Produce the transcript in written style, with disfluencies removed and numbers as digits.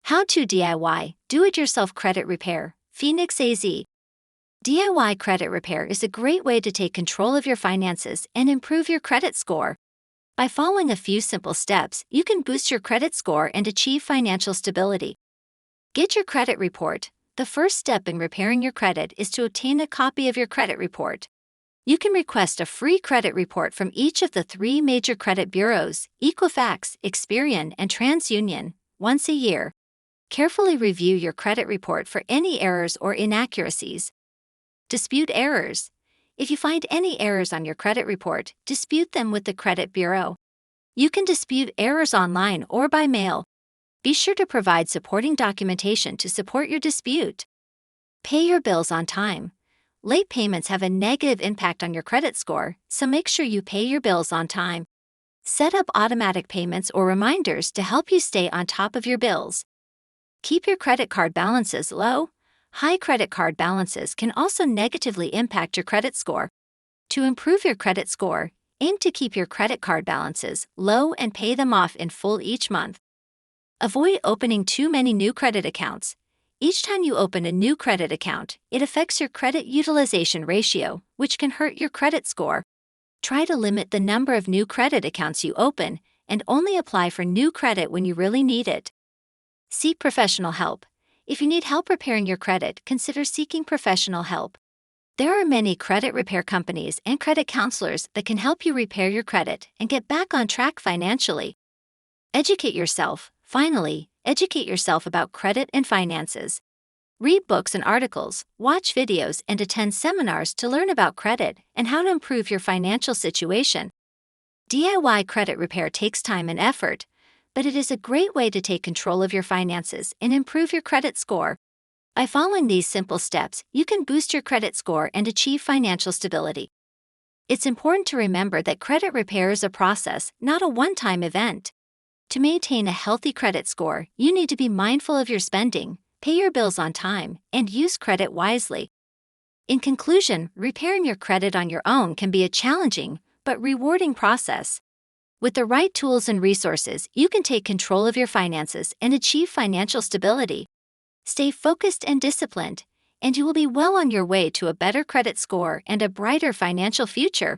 How to DIY, Do-It-Yourself Credit Repair, Phoenix AZ. DIY credit repair is a great way to take control of your finances and improve your credit score. By following a few simple steps, you can boost your credit score and achieve financial stability. Get your credit report. The first step in repairing your credit is to obtain a copy of your credit report. You can request a free credit report from each of the 3 major credit bureaus, Equifax, Experian, and TransUnion, once a year. Carefully review your credit report for any errors or inaccuracies. Dispute errors. If you find any errors on your credit report, dispute them with the credit bureau. You can dispute errors online or by mail. Be sure to provide supporting documentation to support your dispute. Pay your bills on time. Late payments have a negative impact on your credit score, so make sure you pay your bills on time. Set up automatic payments or reminders to help you stay on top of your bills. Keep your credit card balances low. High credit card balances can also negatively impact your credit score. To improve your credit score, aim to keep your credit card balances low and pay them off in full each month. Avoid opening too many new credit accounts. Each time you open a new credit account, it affects your credit utilization ratio, which can hurt your credit score. Try to limit the number of new credit accounts you open and only apply for new credit when you really need it. Seek professional help. If you need help repairing your credit, consider seeking professional help. There are many credit repair companies and credit counselors that can help you repair your credit and get back on track financially. Educate yourself. Finally, educate yourself about credit and finances. Read books and articles, watch videos, and attend seminars to learn about credit and how to improve your financial situation. DIY credit repair takes time and effort, but it is a great way to take control of your finances and improve your credit score. By following these simple steps, you can boost your credit score and achieve financial stability. It's important to remember that credit repair is a process, not a one-time event. To maintain a healthy credit score, you need to be mindful of your spending, pay your bills on time, and use credit wisely. In conclusion, repairing your credit on your own can be a challenging but rewarding process. With the right tools and resources, you can take control of your finances and achieve financial stability. Stay focused and disciplined, and you will be well on your way to a better credit score and a brighter financial future.